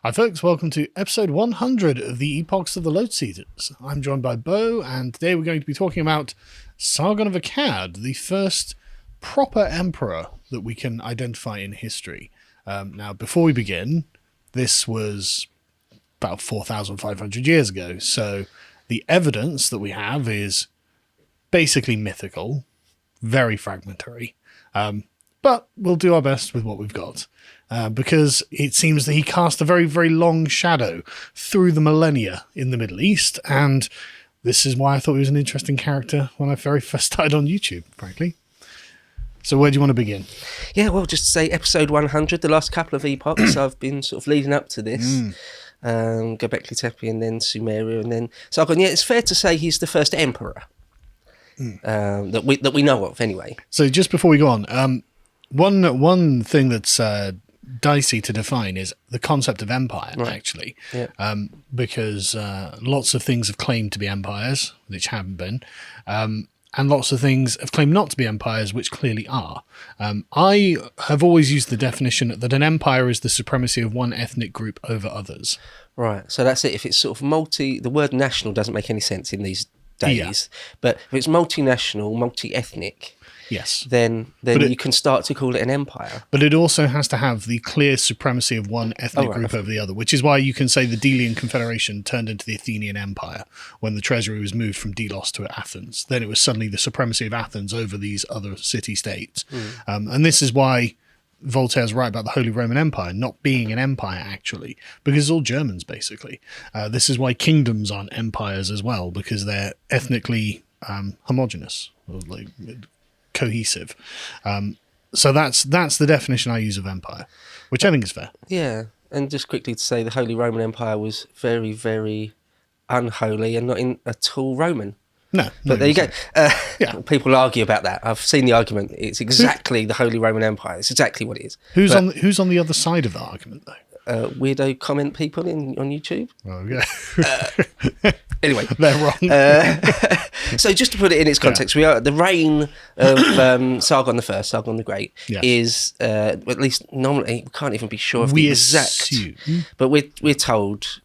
Hi folks, welcome to episode 100 of the Epochs of the Lotus Eaters. I'm joined by Bo, and today we're going to be talking about Sargon of Akkad, the first proper emperor that we can identify in history. Now, before we begin, this was about 4,500 years ago, so the evidence that we have is basically mythical, very fragmentary, but we'll do our best with what we've got. Because it seems that he cast a very, very long shadow through the millennia in the Middle East, and this is why I thought he was an interesting character when I very first started on YouTube, frankly. So where do you want to begin? Yeah, well, just to say episode 100, the last couple of epochs, I've been sort of leading up to this. Göbekli Tepe and then Sumerian and then Sargon. Yeah, it's fair to say he's the first emperor that we know of anyway. So just before we go on, one thing that's dicey to define is the concept of empire, actually, because lots of things have claimed to be empires, which haven't been, and lots of things have claimed not to be empires, which clearly are. I have always used the definition that an empire is the supremacy of one ethnic group over others. Right. So that's it. If it's sort of the word national doesn't make any sense in these days, but if it's multinational, multi-ethnic... Yes. Then you can start to call it an empire. But it also has to have the clear supremacy of one ethnic group over the other, which is why you can say the Delian Confederation turned into the Athenian Empire when the treasury was moved from Delos to Athens. Then it was suddenly the supremacy of Athens over these other city-states. And this is why Voltaire's right about the Holy Roman Empire not being an empire, actually, because it's all Germans, basically. This is why kingdoms aren't empires as well, because they're ethnically homogenous, or like cohesive. So that's the definition I use of empire, which I think is fair. Yeah, and just quickly to say the Holy Roman Empire was very, very unholy and not at all Roman. No, but there you go. People argue about that. I've seen the argument. It's exactly the Holy Roman Empire. It's exactly what it is. Who's on the other side of the argument, though? Weirdo comment people on YouTube. Oh, yeah. Anyway, they're wrong. So just to put it in its context, we are the reign of Sargon I, Sargon the Great, is at least nominally. We can't even be sure of the exact. But we're told,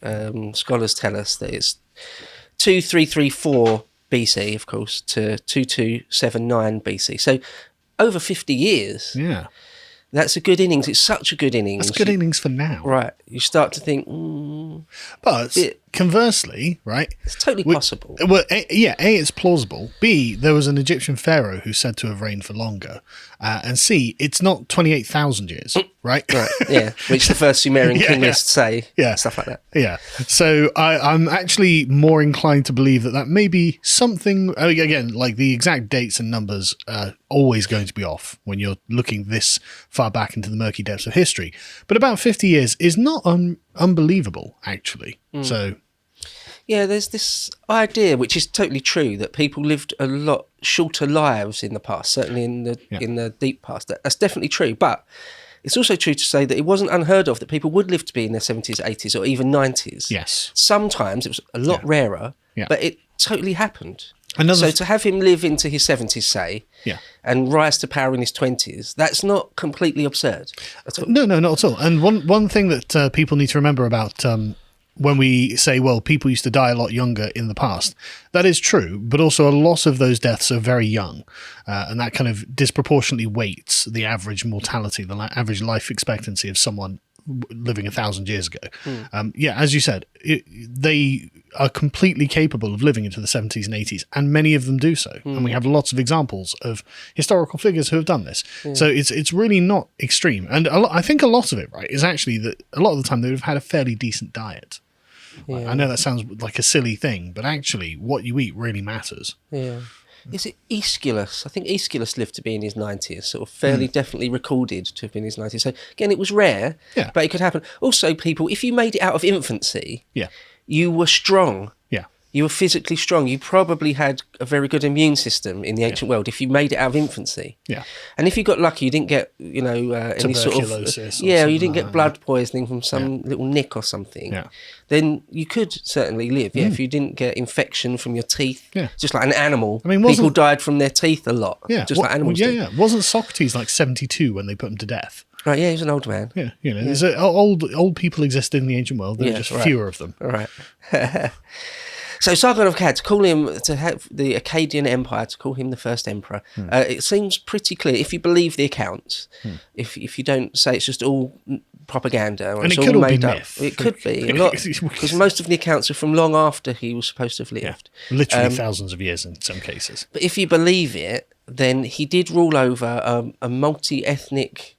scholars tell us that it's 2334 BC, of course, to 2279 BC. So over 50 years. Yeah. That's a good innings. It's such a good innings. That's good innings for now. Right. You start to think, But conversely, right? It's totally possible. Well, A, it's plausible. B, there was an Egyptian pharaoh who's said to have reigned for longer. And C, it's not 28,000 years, right? Right, yeah. Which the first Sumerian king lists say. Yeah. Stuff like that. Yeah. So I'm actually more inclined to believe that may be something, again, like the exact dates and numbers are always going to be off when you're looking this far back into the murky depths of history. But about 50 years is not unbelievable, actually. So... Yeah, there's this idea, which is totally true, that people lived a lot shorter lives in the past, certainly in the deep past. That's definitely true. But it's also true to say that it wasn't unheard of that people would live to be in their 70s, 80s, or even 90s. Yes. Sometimes it was a lot rarer, but it totally happened. So to have him live into his 70s, say, and rise to power in his 20s, that's not completely absurd at all. No, not at all. And one thing that people need to remember about... when we say, well, people used to die a lot younger in the past, that is true, but also a lot of those deaths are very young, and that kind of disproportionately weights the average mortality, the average life expectancy of someone living 1,000 years ago. As you said, they are completely capable of living into the 70s and 80s, and many of them do so. And we have lots of examples of historical figures who have done this. So it's really not extreme. And I think a lot of it, right, is actually that a lot of the time they would have had a fairly decent diet. I know that sounds like a silly thing, but actually what you eat really matters. Yeah. Is it Aeschylus? I think Aeschylus lived to be in his 90s, sort of fairly definitely recorded to have been in his 90s. So again, it was rare, but it could happen. Also, people, if you made it out of infancy, you were strong. Yeah. You were physically strong. You probably had a very good immune system in the ancient world if you made it out of infancy. Yeah. And if you got lucky, you didn't get, any sort of... you didn't get blood poisoning from some little nick or something. Yeah. Then you could certainly live, if you didn't get infection from your teeth. Yeah. Just like an animal. I mean, people died from their teeth a lot, just like animals did. Wasn't Socrates like 72 when they put him to death? Right, yeah, he's an old man. Yeah, there's old people exist in the ancient world. There are just fewer of them. Right. So Sargon of Akkad, to have the Akkadian Empire, to call him the first emperor, it seems pretty clear, if you believe the accounts, if you don't say it's just all propaganda, or and it's it could all be made up. Myth. It could be, a lot, because most of the accounts are from long after he was supposed to have lived. Yeah, literally thousands of years in some cases. But if you believe it, then he did rule over a multi-ethnic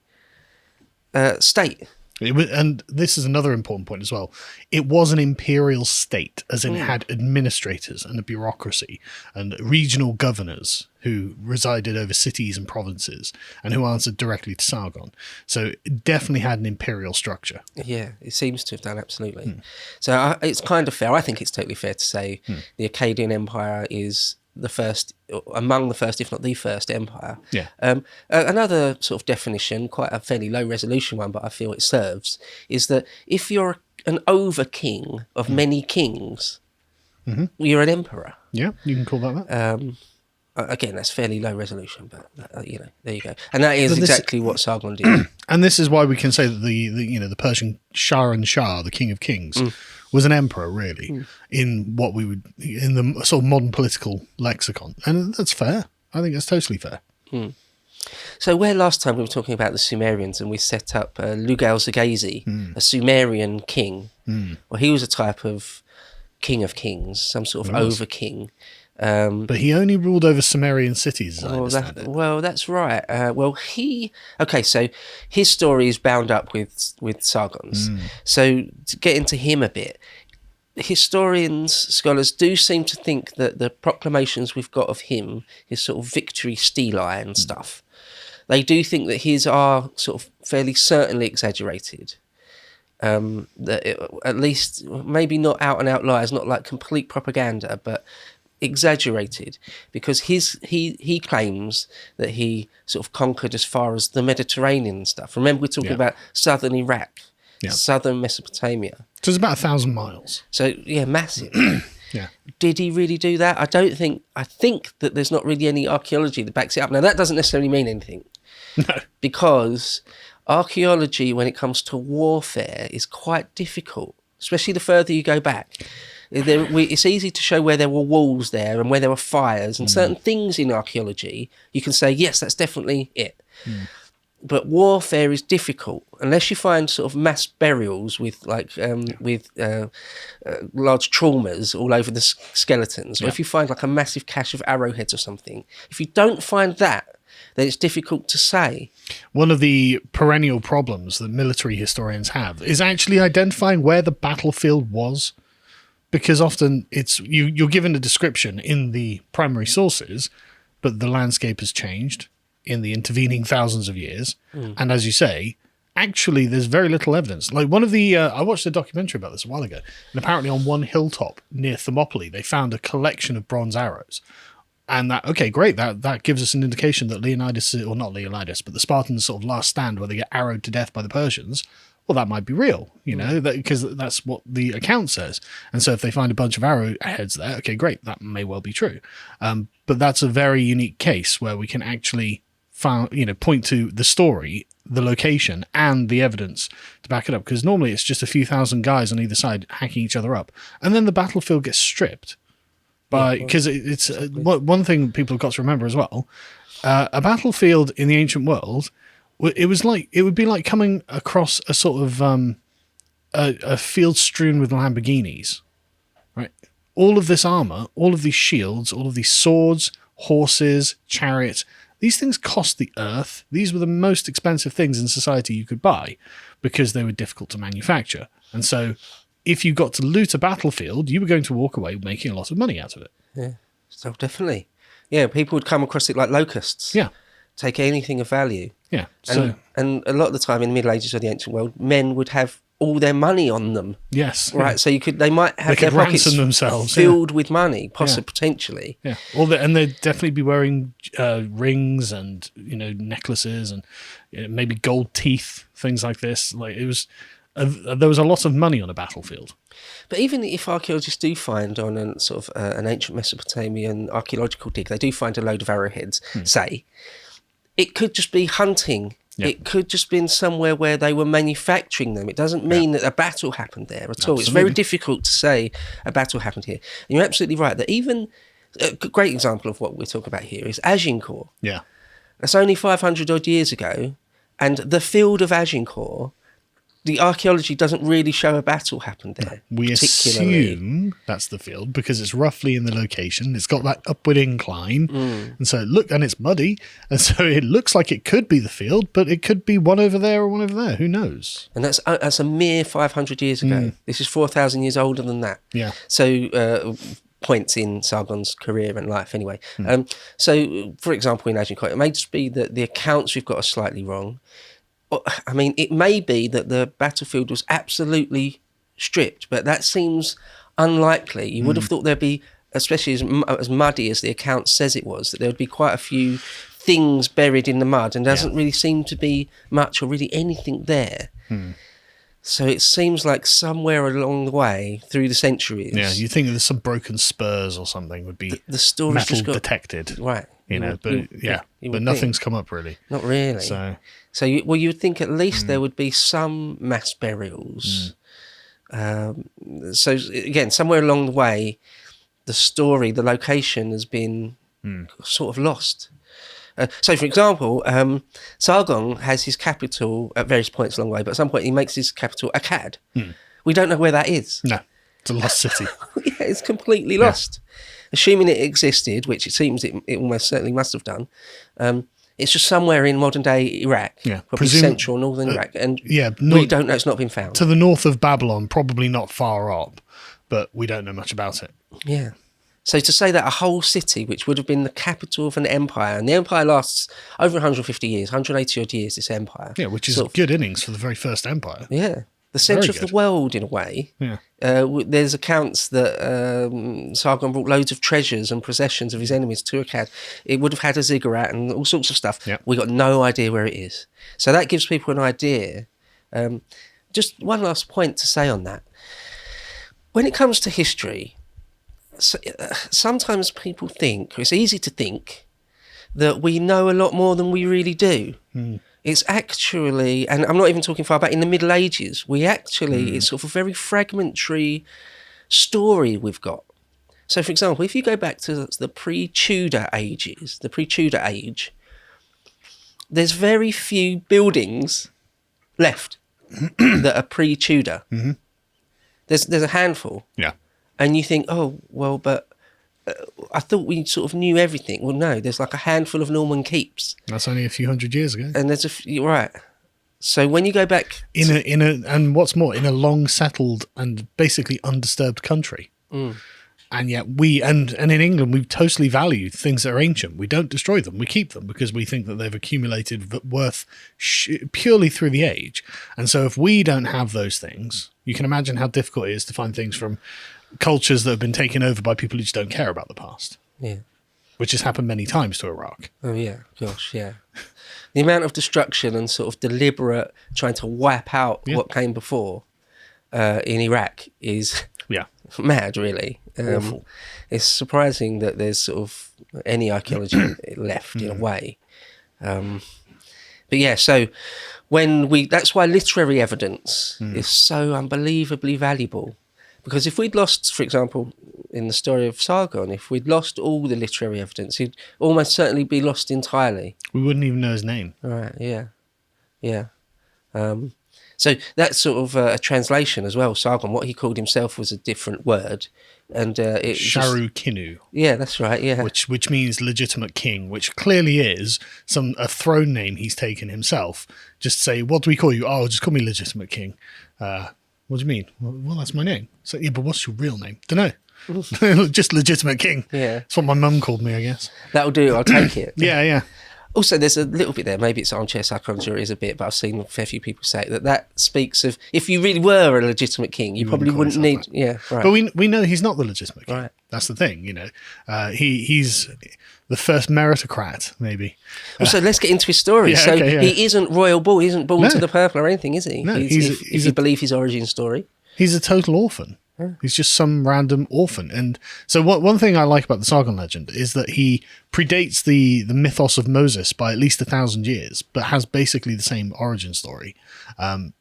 state. And this is another important point as well. It was an imperial state, as in had administrators and a bureaucracy and regional governors who resided over cities and provinces and who answered directly to Sargon. So it definitely had an imperial structure. Yeah, it seems to have done, absolutely. So it's kind of fair. I think it's totally fair to say the Akkadian Empire is among the first, if not the first empire. Yeah. Another sort of definition, quite a fairly low resolution one, but I feel it serves, is that if you're an over king of many kings, you're an emperor. Yeah, you can call that that. Again, that's fairly low resolution, but there you go. And that is exactly what Sargon did. And this is why we can say that the Persian Shah, the King of Kings, was an emperor, really, in what we would in the sort of modern political lexicon, and that's fair. I think that's totally fair. So where last time we were talking about the Sumerians and we set up Lugal-Zaghazi, a Sumerian king, well, he was a type of king of kings, some sort of over king. But he only ruled over Sumerian cities, as I understand it. Well, that's right. So his story is bound up with Sargon's. So to get into him a bit, historians, scholars do seem to think that the proclamations we've got of him, his sort of victory stelae and stuff, they do think that his are sort of fairly certainly exaggerated. At least, maybe not out and out lies, not like complete propaganda, but exaggerated, because he claims that he sort of conquered as far as the Mediterranean stuff. Remember, we're talking about southern Iraq, southern Mesopotamia. So it's about 1,000 miles. So yeah, massive. Yeah. Did he really do that? I think that there's not really any archaeology that backs it up. Now that doesn't necessarily mean anything. No. Because archaeology, when it comes to warfare, is quite difficult, especially the further you go back. It's easy to show where there were walls there and where there were fires and certain things in archaeology. You can say, yes, that's definitely it. But warfare is difficult unless you find sort of mass burials with large traumas all over the skeletons, or if you find like a massive cache of arrowheads or something. If you don't find that, then it's difficult to say. One of the perennial problems that military historians have is actually identifying where the battlefield was. Because often you're given a description in the primary sources, but the landscape has changed in the intervening thousands of years. And as you say, actually there's very little evidence. Like one of the, I watched a documentary about this a while ago, and apparently on one hilltop near Thermopylae, they found a collection of bronze arrows. And that gives us an indication that Leonidas, or not Leonidas, but the Spartans' sort of last stand where they get arrowed to death by the Persians, well, that might be real, because that's what the account says. And so if they find a bunch of arrowheads there, okay, great, that may well be true. But that's a very unique case where we can actually point to the story, the location, and the evidence to back it up. Because normally it's just a few thousand guys on either side hacking each other up. And then the battlefield gets stripped. Because it's one thing people have got to remember as well. A battlefield in the ancient world, it would be like coming across a sort of a field strewn with Lamborghinis, right? All of this armor, all of these shields, all of these swords, horses, chariots, these things cost the earth. These were the most expensive things in society you could buy because they were difficult to manufacture. And so if you got to loot a battlefield, you were going to walk away making a lot of money out of it. Yeah, so definitely. Yeah, people would come across it like locusts. Yeah. Take anything of value. Yeah. And a lot of the time in the Middle Ages or the ancient world, men would have all their money on them. Yes. Right. Yeah. So they might have their pockets themselves, filled with money, potentially. Yeah. And they'd definitely be wearing rings and necklaces and maybe gold teeth, things like this. Like it was, there was a lot of money on a battlefield. But even if archaeologists do find on an ancient Mesopotamian archaeological dig, they do find a load of arrowheads. Say, it could just be hunting It could just been somewhere where they were manufacturing them. It doesn't mean that a battle happened there at all. It's very difficult to say a battle happened here. And you're absolutely right that even a great example of what we're talking about here is Agincourt. Yeah. That's only 500 odd years ago. And the field of Agincourt, the archaeology doesn't really show a battle happened there. We assume that's the field because it's roughly in the location. It's got that upward incline, and so and it's muddy, and so it looks like it could be the field, but it could be one over there or one over there. Who knows? And that's a mere 500 years ago. This is 4,000 years older than that. Yeah. So points in Sargon's career and life, anyway. So, for example, in Agincourt, it may just be that the accounts we've got are slightly wrong. I mean, it may be that the battlefield was absolutely stripped, but that seems unlikely. You would have thought there'd be, especially as muddy as the account says it was, that there would be quite a few things buried in the mud, and there doesn't really seem to be much or really anything there. So it seems like somewhere along the way through the centuries. Yeah, you think there's some broken spurs or something would be the story's metal just got, detected. Right. But nothing's come up really. Not really. So you would think at least there would be some mass burials. So again, somewhere along the way, the story, the location has been sort of lost. So, for example, Sargon has his capital at various points along the way, but at some point he makes his capital Akkad. We don't know where that is. No, it's a lost city. Yeah, it's completely lost. Assuming it existed, which it seems it almost certainly must have done, it's just somewhere in modern-day Iraq, probably central northern Iraq, and we don't know. It's not been found. To the north of Babylon, probably not far up, but we don't know much about it. Yeah. So to say that a whole city, which would have been the capital of an empire, and the empire lasts over 150 years, 180 odd years, this empire. Yeah, which is a good innings for the very first empire. Yeah. The centre of the world, in a way. Yeah. There's accounts that Sargon brought loads of treasures and possessions of his enemies to Akkad. It would have had a ziggurat and all sorts of stuff. Yeah. We got no idea where it is. So that gives people an idea. Just one last point to say on that. When it comes to history, sometimes people think, or it's easy to think, that we know a lot more than we really do. It's actually, and I'm not even talking far back, in the Middle Ages, it's sort of a very fragmentary story we've got. So, for example, if you go back to the pre-Tudor ages, the pre-Tudor age, there's very few buildings left that are pre-Tudor. There's a handful. Yeah. And you think, oh, well, but I thought we sort of knew everything. Well, no, there's like a handful of Norman keeps. That's only a few hundred years ago. And there's right. So when you go back and what's more, in a long settled and basically undisturbed country. And yet and in England, we totally value things that are ancient. We don't destroy them. We keep them because we think that they've accumulated worth purely through the age. And so if we don't have those things, you can imagine how difficult it is to find things from cultures that have been taken over by people who just don't care about the past. Yeah. Which has happened many times to Iraq. Oh, yeah. Gosh, yeah. The amount of destruction and sort of deliberate trying to wipe out what came before in Iraq is mad, really. Awful. It's surprising that there's sort of any archaeology left in a way. But yeah, so that's why literary evidence is so unbelievably valuable. Because if we'd lost, for example, in the story of Sargon, if we'd lost all the literary evidence, he'd almost certainly be lost entirely. We wouldn't even know his name. Right, yeah. Yeah. So that's sort of a translation as well. Sargon, what he called himself was a different word. And Sharu Kinu. Yeah, that's right, yeah. Which means legitimate king, which clearly is a throne name he's taken himself. Just say, what do we call you? Oh, just call me legitimate king. What do you mean? Well, that's my name. So, yeah, but what's your real name? Don't know. Just legitimate king. Yeah. That's what my mum called me, I guess. That'll do. I'll take it. Yeah. Also, there's a little bit there. Maybe it's armchair psychology, or it is a bit, but I've seen a fair few people say that speaks of if you really were a legitimate king, you probably wouldn't need. That. Yeah, right. But we know he's not the legitimate king. Right. That's the thing, he's the first meritocrat, maybe. Also, let's get into his story. He isn't royal born. He isn't born to the purple or anything, is he? No, if you believe his origin story. He's a total orphan. He's just some random orphan. And so one thing I like about the Sargon legend is that he predates the mythos of Moses by at least 1,000 years, but has basically the same origin story.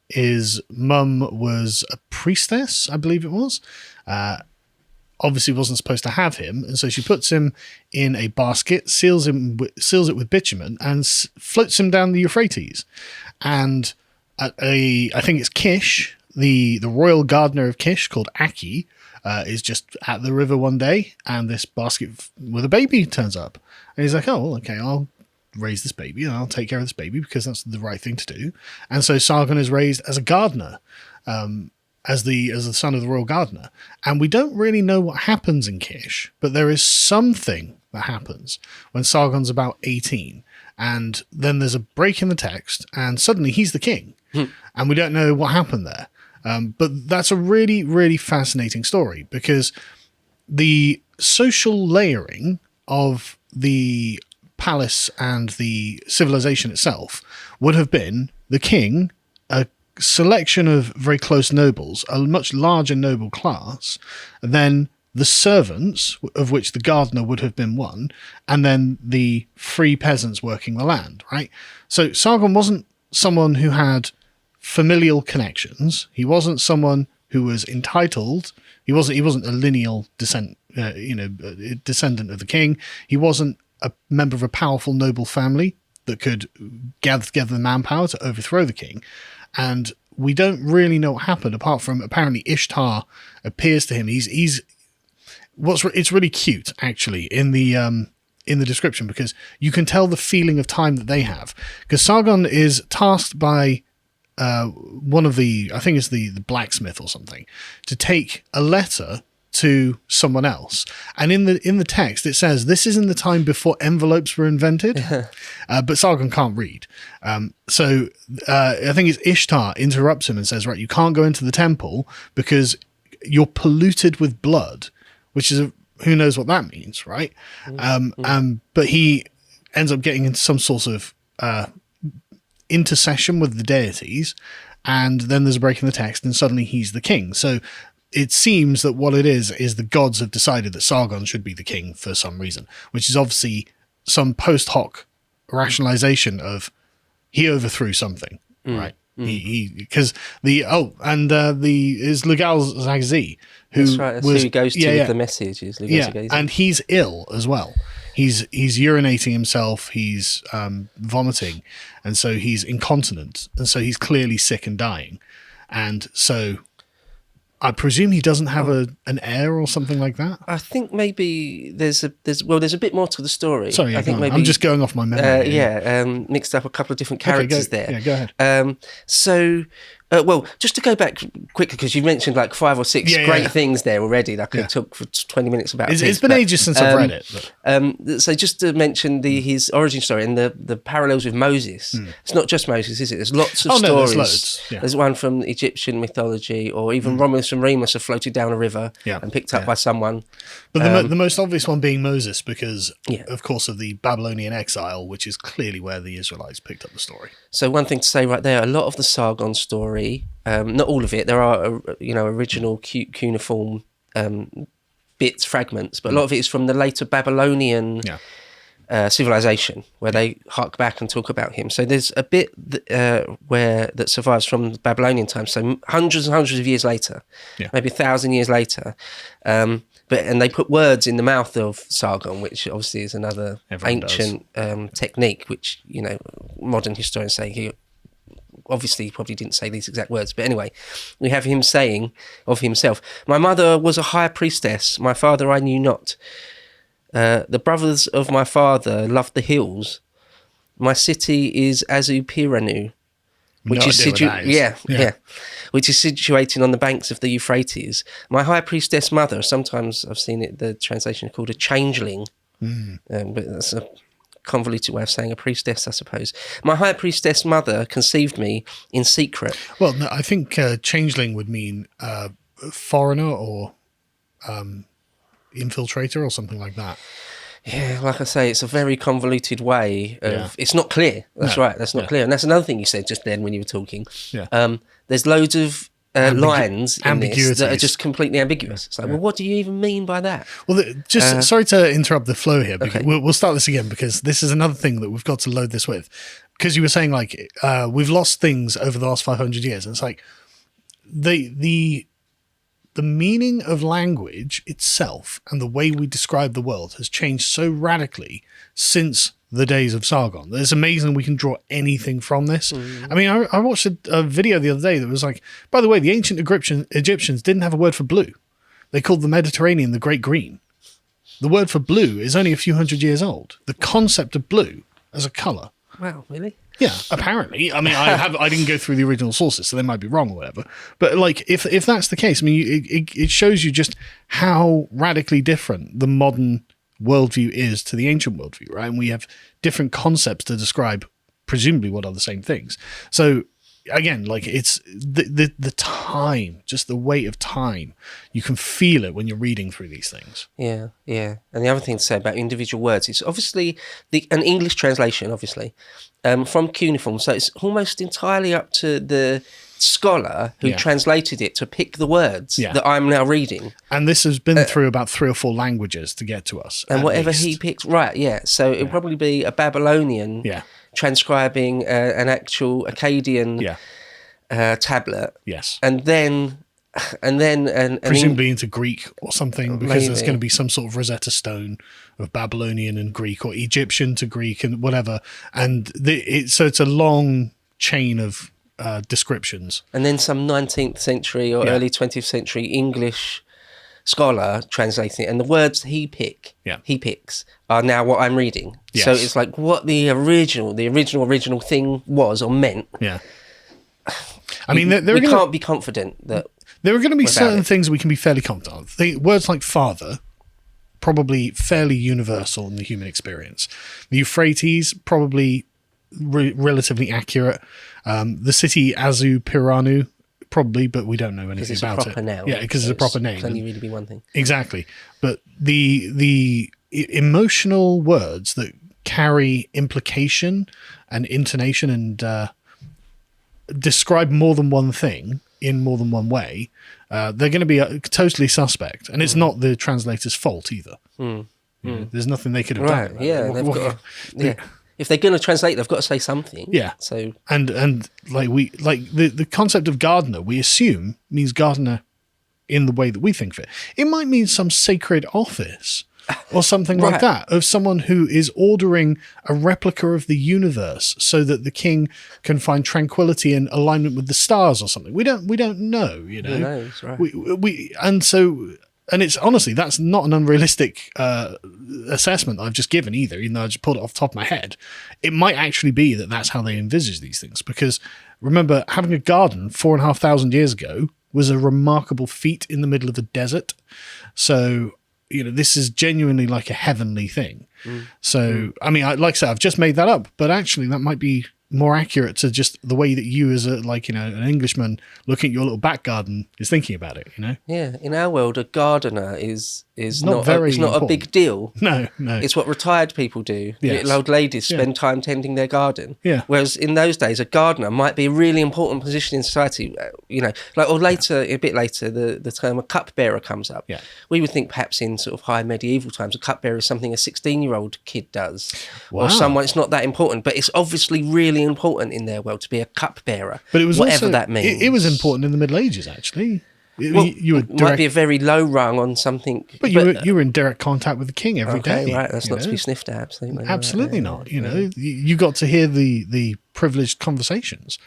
His mum was a priestess, I believe it was. Obviously wasn't supposed to have him, and so she puts him in a basket, seals it with bitumen, and floats him down the Euphrates. And I think it's Kish, the royal gardener of Kish, called Aki, is just at the river one day, and this basket with a baby turns up. And he's like, oh, well, okay, I'll raise this baby, and I'll take care of this baby, because that's the right thing to do. And so Sargon is raised as a gardener, as the son of the royal gardener. And we don't really know what happens in Kish, but there is something that happens when Sargon's about 18. And then there's a break in the text, and suddenly he's the king. And we don't know what happened there. But that's a really, really fascinating story, because the social layering of the palace and the civilization itself would have been the king, a selection of very close nobles, a much larger noble class, then the servants, of which the gardener would have been one, and then the free peasants working the land, right? So Sargon wasn't someone who had familial connections. He wasn't someone who was entitled. He wasn't a lineal descendant of the king. He wasn't a member of a powerful noble family that could gather together the manpower to overthrow the king. And we don't really know what happened, apart from apparently Ishtar appears to him. It's really cute, actually, in the description, because you can tell the feeling of time that they have. Because Sargon is tasked by one of the, I think it's the blacksmith or something, to take a letter to someone else, and in the text it says this is in the time before envelopes were invented, but Sargon can't read, so I think it's Ishtar interrupts him and says, right, you can't go into the temple because you're polluted with blood, which is who knows what that means, right? But he ends up getting into some sort of intercession with the deities, and then there's a break in the text, and suddenly he's the king. So it seems that what it is the gods have decided that Sargon should be the king for some reason, which is obviously some post hoc rationalization of he overthrew something, right? Because is Lugal Zagzi, who who he goes to with the message. Is and he's ill as well. He's urinating himself. He's vomiting, and so he's incontinent, and so he's clearly sick and dying, and so I presume he doesn't have an heir or something like that. I think maybe there's a bit more to the story. Sorry, I think maybe I'm just going off my memory. Mixed up a couple of different characters there. Yeah, go ahead. Well, just to go back quickly, because you mentioned like 5 or 6 great things there already that I could talk for 20 minutes about. It's been ages since I've read it. So just to mention his origin story and the parallels with Moses. It's not just Moses, is it? There's lots of stories. There's loads. Yeah. There's one from Egyptian mythology, or even Romulus and Remus are floated down a river and picked up by someone. But the most obvious one being Moses, because, of course, of the Babylonian exile, which is clearly where the Israelites picked up the story. So one thing to say right there, a lot of the Sargon story, not all of it, there are original cuneiform bits, fragments, but a lot of it is from the later Babylonian civilization, where they hark back and talk about him. So there's a bit that survives from the Babylonian times, so hundreds and hundreds of years later, maybe 1,000 years later. And they put words in the mouth of Sargon, which obviously is another ancient technique, which modern historians say he obviously probably didn't say these exact words. But anyway, we have him saying of himself, "My mother was a high priestess, my father I knew not. The brothers of my father loved the hills. My city is Azupiranu, which which is situated on the banks of the Euphrates. My high priestess mother," sometimes I've seen it, the translation called a changeling, but that's a convoluted way of saying a priestess, I suppose. "My high priestess mother conceived me in secret." Well, no, I think changeling would mean foreigner or infiltrator or something like that. Yeah, like I say, it's a very convoluted way of... It's not clear. That's right, that's not clear. And that's another thing you said just then when you were talking. Yeah. There's loads of lines in this that are just completely ambiguous. It's like, well, what do you even mean by that? Well, sorry to interrupt the flow here, because we'll start this again, because this is another thing that we've got to load this with. Because you were saying, like, we've lost things over the last 500 years. And it's like the meaning of language itself and the way we describe the world has changed so radically since the days of Sargon. It's amazing we can draw anything from this. I mean, I watched a video the other day that was like, by the way, the ancient Egyptians didn't have a word for blue. They called the Mediterranean the Great Green. The word for blue is only a few hundred years old. The concept of blue as a colour. Wow, really? Yeah, apparently. I mean, I didn't go through the original sources, so they might be wrong or whatever. But like, if that's the case, I mean, it shows you just how radically different the modern worldview is to the ancient worldview, right? And we have different concepts to describe presumably what are the same things. So again, like, it's the time, just the weight of time. You can feel it when you're reading through these things. Yeah. And the other thing to say about individual words, it's obviously an English translation, obviously, from cuneiform. So it's almost entirely up to the scholar who translated it to pick the words that I'm now reading. And this has been through about 3 or 4 languages to get to us. And whatever he picks, right, so it'll probably be a Babylonian transcribing an actual Akkadian tablet. Yes. And then presumably into Greek or something, because there's going to be some sort of Rosetta Stone of Babylonian and Greek, or Egyptian to Greek and whatever. And so it's a long chain of descriptions. And then some 19th century or early 20th century English scholar translating it, and the words he picks are now what I'm reading. Yes. So it's like what the original thing was or meant. Yeah. I mean, we can't be confident that there are going to be certain things we can be fairly confident of. Words like father, probably fairly universal in the human experience. The Euphrates, probably relatively accurate. The city Azupiranu, probably, but we don't know anything about it. It's a proper noun. Yeah, because it's a proper name. It can only really be one thing. Exactly. But the emotional words that carry implication and intonation and describe more than one thing in more than one way, they're going to be totally suspect. And it's not the translator's fault either. You know, there's nothing they could have done. Yeah, if they're going to translate, they've got to say something. Yeah. So and like the concept of gardener, we assume means gardener in the way that we think of it. It might mean some sacred office or something like that, of someone who is ordering a replica of the universe so that the king can find tranquility and alignment with the stars or something. We don't know, you know. Who knows, right? And it's honestly, that's not an unrealistic assessment I've just given either, even though I just pulled it off the top of my head. It might actually be that that's how they envisage these things, because remember, having a garden 4,500 years ago was a remarkable feat in the middle of the desert. So, you know, this is genuinely like a heavenly thing. So, I mean, like I said, I've just made that up, but actually that might be more accurate to just the way that you as an Englishman looking at your little back garden is thinking about it, you know? Yeah, in our world, a gardener is not a big deal. No. It's what retired people do. Yes. Little old ladies spend time tending their garden. Yeah. Whereas in those days, a gardener might be a really important position in society. You know, a bit later, the term a cupbearer comes up. Yeah. We would think perhaps in sort of high medieval times, a cupbearer is something a 16-year-old kid does, or someone. It's not that important, but it's obviously really important in their world to be a cupbearer. But it was whatever also, that means. It was important in the Middle Ages, actually. Might be a very low rung on something, but you were in direct contact with the king every day. Right? That's not to be sniffed at. Absolutely not. You know, you got to hear the privileged conversations.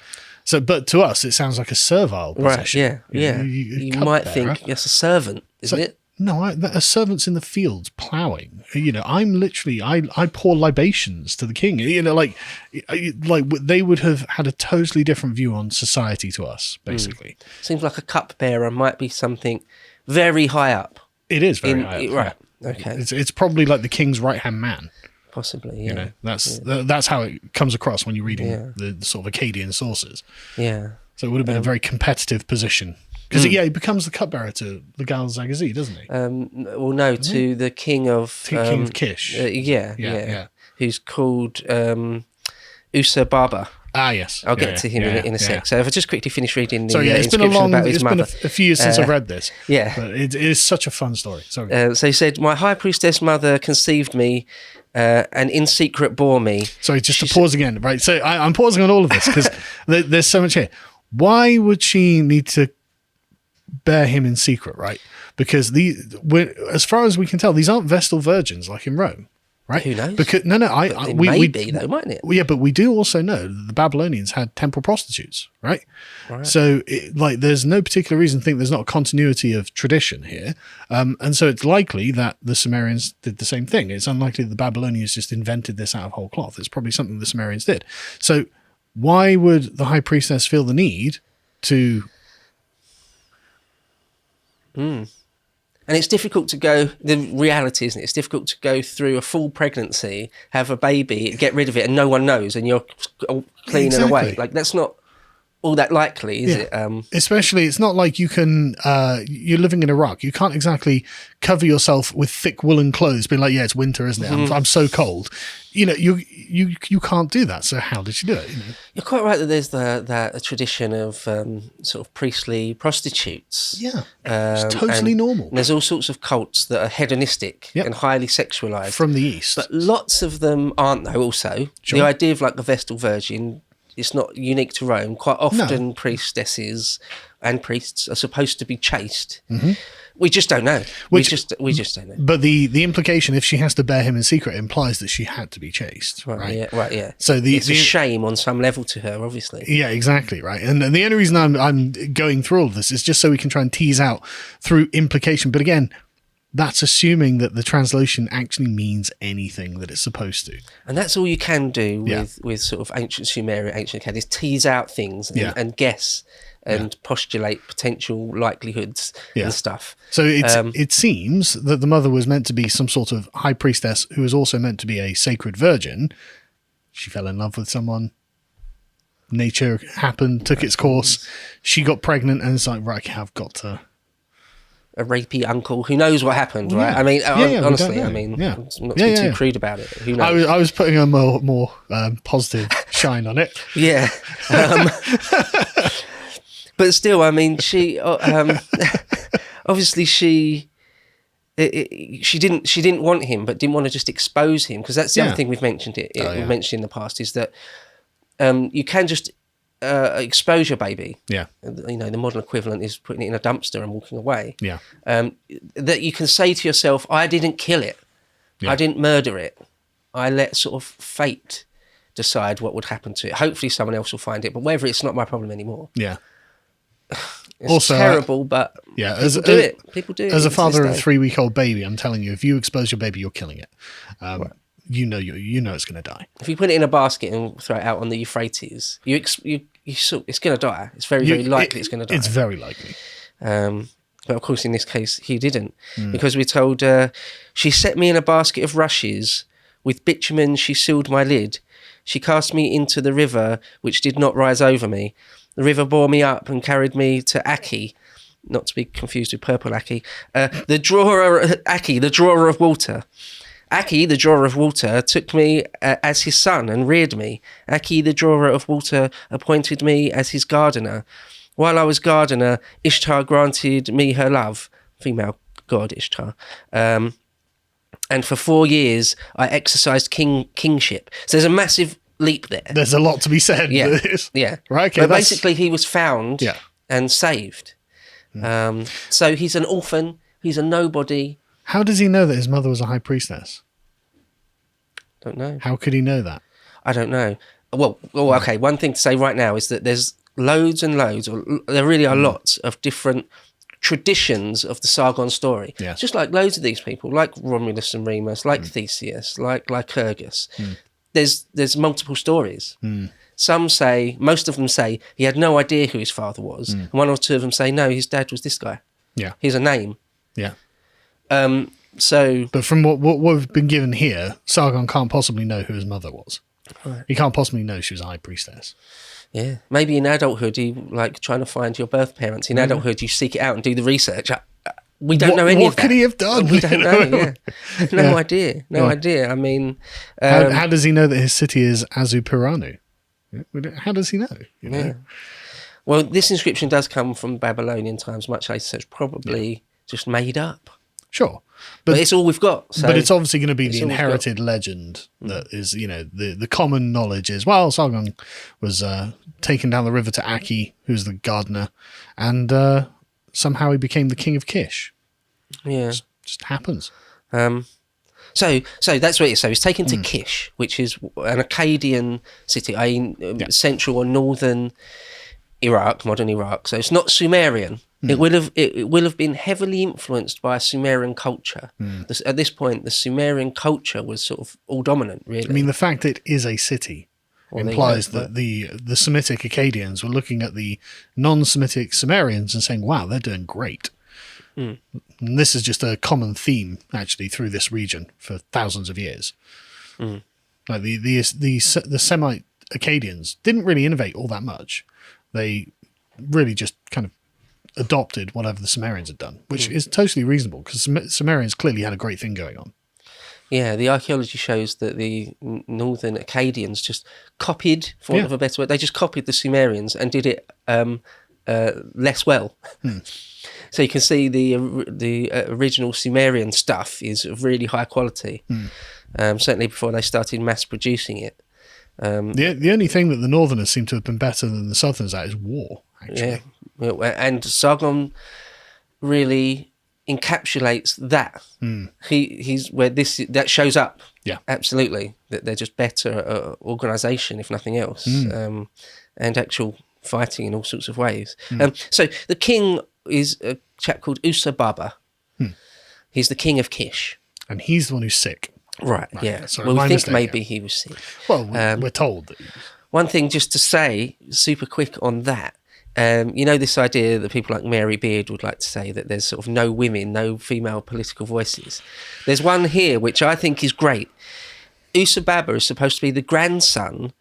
So, but to us, it sounds like a servile position. Right? Yeah. You might think it's a servant, isn't it? No, a servant's in the fields ploughing. You know, I'm literally, I pour libations to the king. You know, like they would have had a totally different view on society to us, basically. Seems like a cupbearer might be something very high up. It is very high up. Right. Okay. It's probably like the king's right-hand man. Possibly, yeah. You know, that's how it comes across when you're reading the sort of Akkadian sources. Yeah. So it would have been a very competitive position. Because he becomes the cupbearer to the Gal Zaghazi, doesn't he? To the king of King of Kish. Who's called Usa Baba. Yes. I'll get to him in a sec. So if I just quickly finish reading the it's been a few years since I've read this. Yeah. But it is such a fun story. Sorry. So he said, my high priestess mother conceived me and in secret bore me. Sorry, just to pause again, right? So I'm pausing on all of this because there's so much here. Why would she need to bear him in secret, right? Because as far as we can tell, these aren't Vestal virgins like in Rome. Right? Who knows? Because we be though, mightn't it? Yeah, but we do also know that the Babylonians had temple prostitutes, right? So, there's no particular reason to think there's not a continuity of tradition here, and so it's likely that the Sumerians did the same thing. It's unlikely that the Babylonians just invented this out of whole cloth. It's probably something the Sumerians did. So, why would the high priestess feel the need to? And it's difficult to go, the reality, isn't it? It's difficult to go through a full pregnancy, have a baby, get rid of it, and no one knows, and you're clean and away. Like, that's not all that likely, is it? Especially, it's not like you can, you're living in Iraq. You can't exactly cover yourself with thick woolen clothes, being like, it's winter, isn't it? I'm so cold. You can't do that. So how did she do it? You're quite right that there's that tradition of sort of priestly prostitutes. Yeah, it's totally normal. And there's all sorts of cults that are hedonistic and highly sexualized. From the East. But lots of them aren't, though, also. Sure. The idea of like the Vestal Virgin, it's not unique to Rome. Quite often priestesses and priests are supposed to be chaste. We just don't know. We just don't know. But the implication, if she has to bear him in secret, implies that she had to be chaste, right? Yeah. So it's a shame on some level to her, obviously. Yeah, exactly, right. And the only reason I'm going through all of this is just so we can try and tease out through implication. But again, that's assuming that the translation actually means anything that it's supposed to. And that's all you can do with sort of ancient Sumerian, ancient Akkad, is tease out things and guess and postulate potential likelihoods and stuff. So it seems that the mother was meant to be some sort of high priestess who was also meant to be a sacred virgin. She fell in love with someone. Nature happened, took its course. She got pregnant and it's like, right, I've got to... A rapey uncle. Who knows what happened, right? I mean, honestly, I'm not to be too crude about it. Who knows? I was putting a more positive shine on it. Yeah. But still, I mean, she obviously she didn't want him, but didn't want to just expose him, because that's the other thing we've mentioned. We've mentioned in the past is that you can just expose your baby. Yeah. The modern equivalent is putting it in a dumpster and walking away. Yeah. That you can say to yourself, I didn't kill it. I didn't murder it. I let sort of fate decide what would happen to it. Hopefully someone else will find it, but whether it's not my problem anymore. Yeah. It's also terrible, but people do it. As a father of a 3-week-old baby, I'm telling you, if you expose your baby, you're killing it. You know it's going to die. If you put it in a basket and throw it out on the Euphrates, it's going to die. It's very, very likely it's going to die. It's very likely. But of course, in this case, he didn't, because we're told, she set me in a basket of rushes. With bitumen she sealed my lid. She cast me into the river, which did not rise over me. The river bore me up and carried me to Aki, not to be confused with purple Aki, the drawer of water. Aki, the drawer of water, took me as his son and reared me. Aki, the drawer of water, appointed me as his gardener. While I was gardener, Ishtar granted me her love, female god Ishtar. And for 4 years, I exercised kingship. So there's a massive leap there. There's a lot to be said. Yeah. Right. Okay, but basically, he was found and saved. So he's an orphan. He's a nobody. How does he know that his mother was a high priestess? Don't know. How could he know that? I don't know. Well, okay. One thing to say right now is that there's loads and loads, or there really are lots of different traditions of the Sargon story. Yeah. Just like loads of these people, like Romulus and Remus, like Theseus, like Lycurgus. There's multiple stories. Most of them say he had no idea who his father was. And 1 or 2 of them say, no, his dad was this guy. Yeah. Here's a name. Yeah. But from what we've been given here, Sargon can't possibly know who his mother was. Right. He can't possibly know she was a high priestess. Yeah. Maybe in adulthood, like trying to find your birth parents. In adulthood, you seek it out and do the research. We don't know any of that. What could he have done? We don't know, No idea. I mean... how does he know that his city is Azupiranu? How does he know? You know? Yeah. Well, this inscription does come from Babylonian times much later, so it's probably just made up. Sure. But it's all we've got. So but it's obviously going to be the inherited legend that is, the common knowledge is, well, Sargon was taken down the river to Aki, who's the gardener, and somehow he became the king of Kish. Yeah. It just happens. So that's what it is. So he's taken to Kish, which is an Akkadian city, central or northern Iraq, modern Iraq. So it's not Sumerian. It will have been heavily influenced by Sumerian culture. At this point, the Sumerian culture was sort of all dominant, really. I mean, the fact that it is a city implies that the Semitic Akkadians were looking at the non-Semitic Sumerians and saying, wow, they're doing great. And this is just a common theme, actually, through this region for thousands of years. Like the Semite Akkadians didn't really innovate all that much. They really just kind of adopted whatever the Sumerians had done, which is totally reasonable because Sumerians clearly had a great thing going on. Yeah, the archaeology shows that the northern Akkadians just copied, for want of a better word, they just copied the Sumerians and did it less well. So you can see the original Sumerian stuff is of really high quality, certainly before they started mass producing it. The only thing that the Northerners seem to have been better than the Southerners at is war, actually. Yeah, and Sargon really encapsulates that. He's where that shows up. Yeah, absolutely. That they're just better organisation, if nothing else, and actual fighting in all sorts of ways. So the king is a chap called Usababa. He's the king of Kish, and he's the one who's sick. Right. Yeah. Sorry, well, we think maybe he was sick. Well, we're told that. One thing just to say, super quick on that. This idea that people like Mary Beard would like to say that there's sort of no women, no female political voices. There's one here which I think is great. Usababa is supposed to be the grandson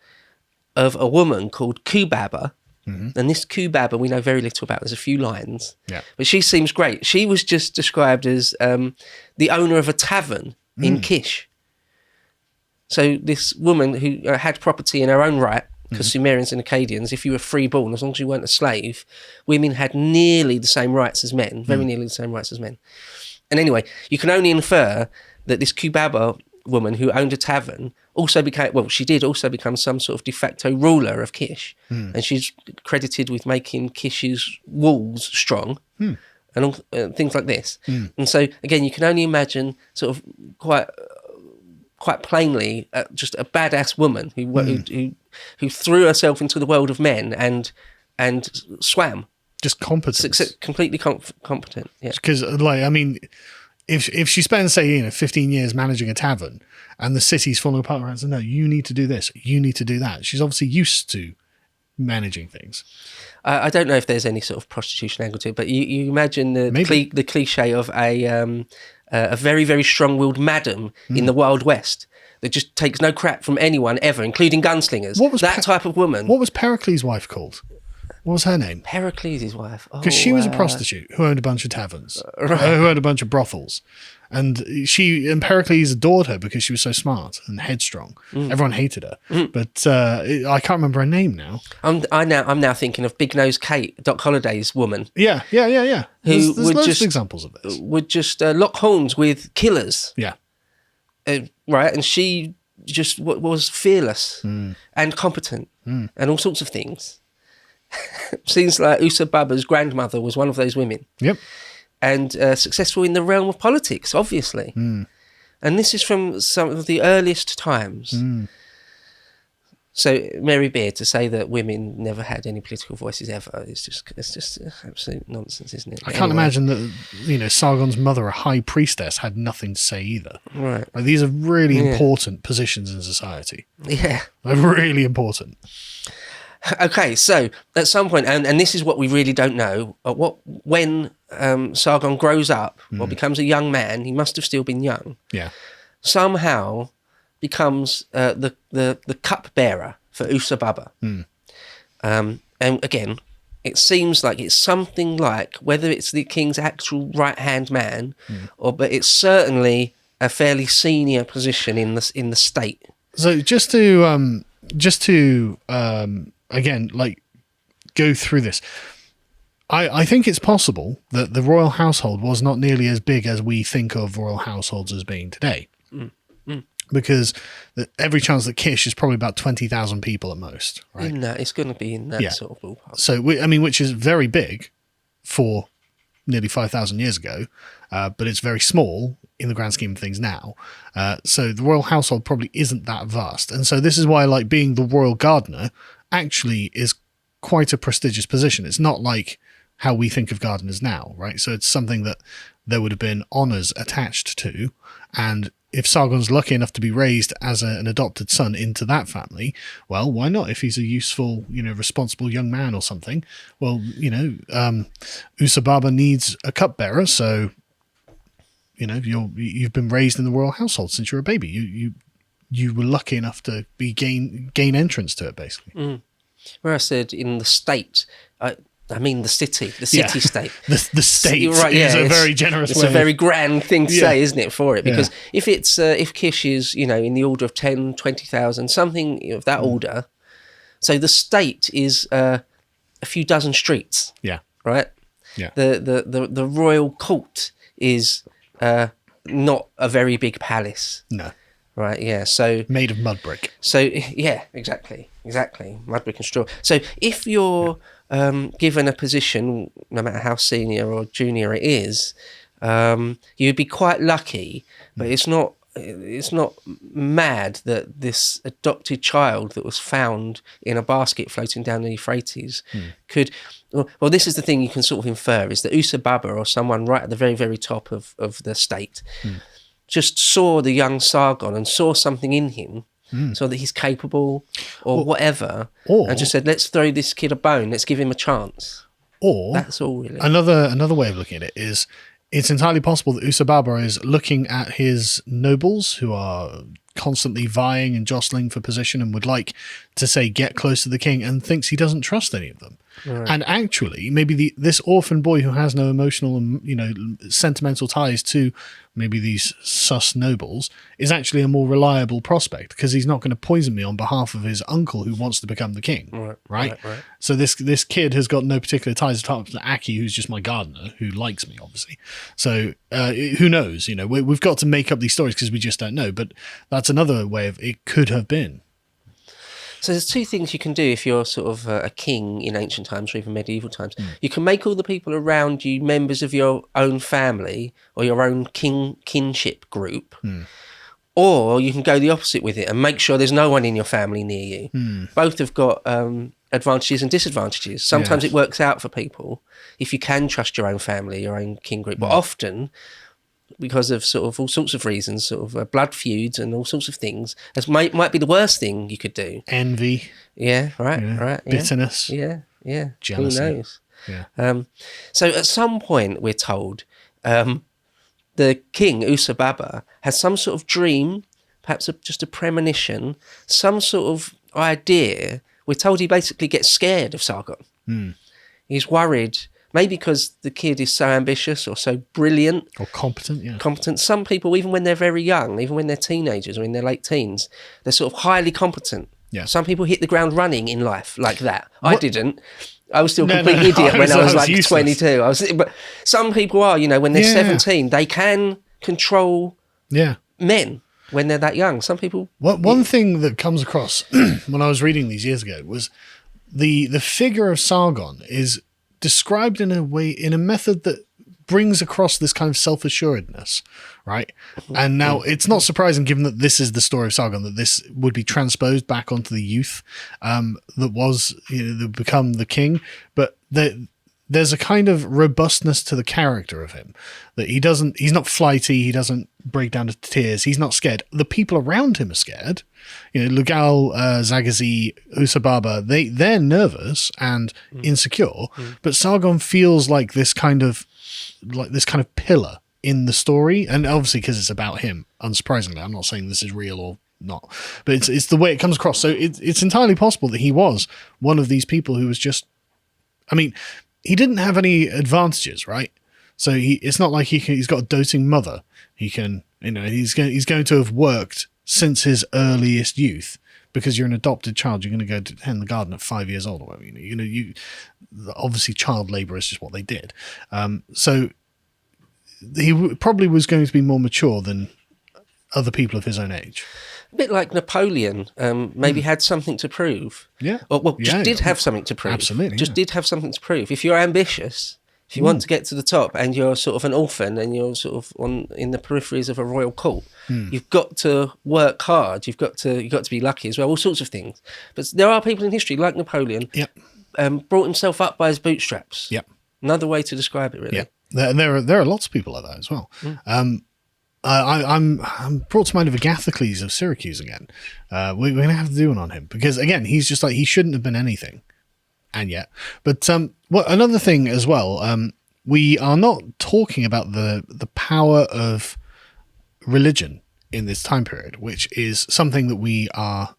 of a woman called Kubaba. And this Kubaba we know very little about. There's a few lines. Yeah. But she seems great. She was just described as the owner of a tavern in Kish. So this woman who had property in her own right, because Sumerians and Akkadians, if you were free-born, as long as you weren't a slave, women had nearly the same rights as men, very nearly the same rights as men. And anyway, you can only infer that this Kubaba woman who owned a tavern she did also become some sort of de facto ruler of Kish. And she's credited with making Kish's walls strong and all, things like this. And so, again, you can only imagine sort of quite plainly just a badass woman who threw herself into the world of men and swam. Just competence. Completely competent. Yeah. Because, if she spends, say, 15 years managing a tavern and the city's falling apart around, so no, you need to do this, you need to do that. She's obviously used to managing things. I don't know if there's any sort of prostitution angle to it, but you imagine the cliche of a very, very strong-willed madam in the Wild West that just takes no crap from anyone ever, including gunslingers. That type of woman. What was Pericles' wife called? What was her name? Pericles' wife. Because she was a prostitute who owned a bunch of taverns, who owned a bunch of brothels. And Pericles adored her because she was so smart and headstrong. Everyone hated her. But I can't remember her name now. I'm now thinking of Big Nose Kate, Doc Holliday's woman. Yeah. There's loads of examples of this. Would just lock horns with killers. Yeah. Right, and she just was fearless and competent and all sorts of things. Seems like Usababa's grandmother was one of those women. Yep. And successful in the realm of politics, obviously. And this is from some of the earliest times. So Mary Beard, to say that women never had any political voices ever, it's just absolute nonsense, isn't it? I can't imagine that Sargon's mother, a high priestess, had nothing to say either. Right. Like, these are really important positions in society. Yeah. They're really important. Okay, so at some point, and this is what we really don't know, when Sargon grows up or becomes a young man, he must have still been young. Yeah. Somehow becomes the cupbearer for Usababa. And again, it seems like it's something like, whether it's the king's actual right-hand man, but it's certainly a fairly senior position in the state. So just to just to again, like, go through this. I think it's possible that the royal household was not nearly as big as we think of royal households as being today. Because every chance that Kish is probably about 20,000 people at most, right? In that, it's going to be in that sort of ballpark. So, which is very big for nearly 5,000 years ago, but it's very small in the grand scheme of things now. So the royal household probably isn't that vast. And so this is why, like, being the royal gardener actually is quite a prestigious position. It's not like how we think of gardeners now, right? So it's something that there would have been honours attached to, and if Sargon's lucky enough to be raised as an adopted son into that family, well, why not? If he's a useful, responsible young man or something, well, Usababa needs a cupbearer, so, you've been raised in the royal household since you were a baby. You were lucky enough to be gain entrance to it, basically. Where I said in the state, I mean the city-state. The state is a very generous way. It's a very grand thing to say, isn't it, for it? Because if it's if Kish is, in the order of 10, 20,000, something of that order, so the state is a few dozen streets. Yeah. Right? Yeah. The royal court is not a very big palace. No. Right, yeah, so... Made of mud brick. So, yeah, exactly. Mud brick and straw. So if you're given a position, no matter how senior or junior it is, you'd be quite lucky, but it's not mad that this adopted child that was found in a basket floating down the Euphrates could... Well, this is the thing you can sort of infer, is that Usababa, or someone right at the very, very top of the state... just saw the young Sargon and saw something in him, saw that he's capable or whatever, and just said, let's throw this kid a bone, let's give him a chance. Or that's all really. Another way of looking at it is, it's entirely possible that Usababa is looking at his nobles who are constantly vying and jostling for position and would like to, say, get close to the king, and thinks he doesn't trust any of them. Right. And actually, maybe this orphan boy who has no emotional and sentimental ties to maybe these sus nobles is actually a more reliable prospect, because he's not going to poison me on behalf of his uncle who wants to become the king. Right? So this kid has got no particular ties apart from Aki, who's just my gardener, who likes me, obviously. So who knows? We've got to make up these stories because we just don't know. But that's another way of it could have been. So there's two things you can do if you're sort of a king in ancient times or even medieval times. You can make all the people around you members of your own family or your own kinship group, or you can go the opposite with it and make sure there's no one in your family near you. Both have got advantages and disadvantages. Sometimes it works out for people if you can trust your own family, your own kin group, but often... because of sort of all sorts of reasons, sort of blood feuds and all sorts of things, as might be the worst thing you could do. Envy. Yeah, right. Bitterness. Yeah. Jealousy. Who knows? Yeah. So at some point, we're told, the king, Usababa, has some sort of dream, perhaps just a premonition, some sort of idea. We're told he basically gets scared of Sargon. He's worried... maybe because the kid is so ambitious or so brilliant. Or competent, Competent. Some people, even when they're very young, even when they're teenagers or in their late teens, they're sort of highly competent. Yeah. Some people hit the ground running in life like that. I didn't. I was still a complete idiot when I was like useless. 22. But some people are, when they're 17, they can control men when they're that young. Some people... One thing that comes across when I was reading these years ago was the figure of Sargon is... described in a method that brings across this kind of self-assuredness, right? And now it's not surprising, given that this is the story of Sargon, that this would be transposed back onto the youth that was that become the king. But there's a kind of robustness to the character of him, that he's not flighty, he doesn't break down to tears, he's not scared. The people around him are scared. Lugal, Zagazi, Usababa, they're nervous and insecure, but Sargon feels like this kind of pillar in the story, and obviously because it's about him, unsurprisingly. I'm not saying this is real or not, but it's the way it comes across. So it's entirely possible that he was one of these people who was just, he didn't have any advantages, right? So it's not like he's got a doting mother. He can, he's going to have worked since his earliest youth, because you're an adopted child, you're going to go to tend the garden at 5 years old or whatever. Obviously child labour is just what they did. So he probably was going to be more mature than other people of his own age. A bit like Napoleon, maybe had something to prove. Yeah. Did have something to prove. Absolutely. Did have something to prove. If you're ambitious, if you want to get to the top and you're sort of an orphan and you're sort of in the peripheries of a royal court, you've got to work hard. You've got to be lucky as well, all sorts of things. But there are people in history like Napoleon, brought himself up by his bootstraps. Yep. Another way to describe it, really. Yeah. There are lots of people like that as well. I'm brought to mind of Agathocles of Syracuse again. We're going to have to do one on him because, again, he's just like, he shouldn't have been anything. And yet. But another thing as well, we are not talking about the power of religion in this time period, which is something that we are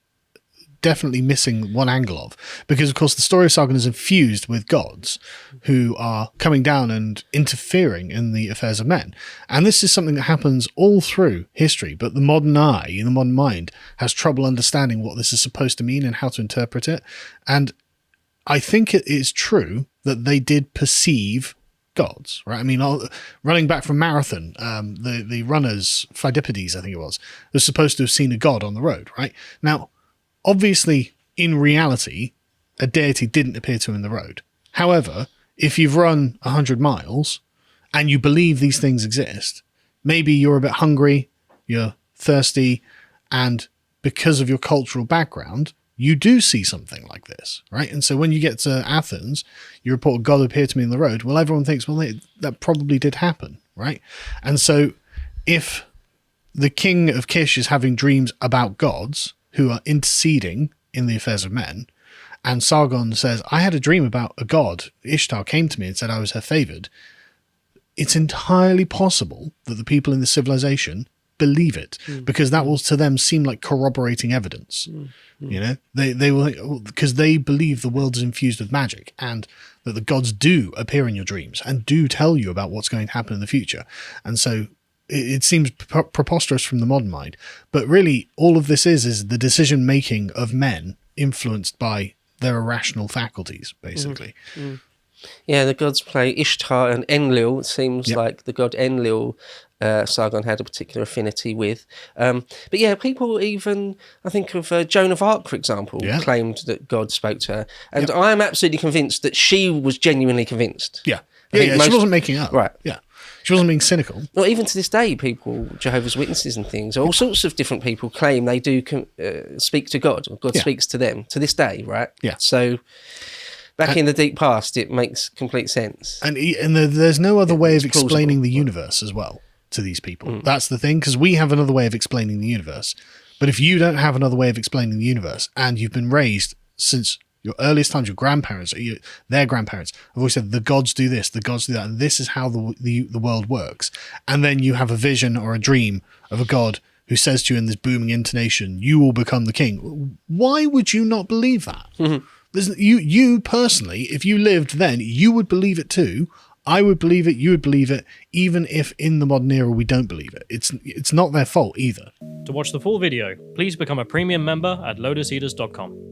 definitely missing one angle of, because of course the story of Sargon is infused with gods who are coming down and interfering in the affairs of men, and this is something that happens all through history, but the modern eye, the modern mind, has trouble understanding what this is supposed to mean and how to interpret it. And I think it is true that they did perceive gods, right? I mean, running back from Marathon, the runners, Phidippides, I think it was supposed to have seen a god on the road, right? Now, obviously, in reality, a deity didn't appear to him in the road. However, if you've run 100 miles and you believe these things exist, maybe you're a bit hungry, you're thirsty, and because of your cultural background, you do see something like this, right? And so when you get to Athens, you report God appeared to me in the road. Well, everyone thinks, well, that probably did happen, right? And so if the king of Kish is having dreams about gods who are interceding in the affairs of men, and Sargon says, I had a dream about a god, Ishtar came to me and said I was her favoured, it's entirely possible that the people in the civilization believe it, because that will to them seem like corroborating evidence. You know, they will, because they believe the world is infused with magic and that the gods do appear in your dreams and do tell you about what's going to happen in the future. And so it seems preposterous from the modern mind, but really all of this is the decision making of men influenced by their irrational faculties, basically. Yeah, the gods play Ishtar and Enlil. It seems like the god Enlil, Sargon had a particular affinity with. But yeah, people even, I think of Joan of Arc, for example, claimed that God spoke to her. And I am absolutely convinced that she was genuinely convinced. She wasn't making up. Right. Yeah. She wasn't being cynical. Well, even to this day, people, Jehovah's Witnesses and things, all sorts of different people claim they do speak to God, or God speaks to them to this day, right? Yeah. So back in the deep past, it makes complete sense. And there's no other way of explaining the universe as well to these people. That's the thing, because we have another way of explaining the universe. But if you don't have another way of explaining the universe, and you've been raised since your earliest times, your grandparents, their grandparents have always said, the gods do this, the gods do that, and this is how the world works. And then you have a vision or a dream of a god who says to you in this booming intonation, you will become the king. Why would you not believe that? You personally, if you lived then, you would believe it too. I would believe it, you would believe it, even if in the modern era we don't believe it. It's not their fault either. To watch the full video, please become a premium member at lotuseaters.com.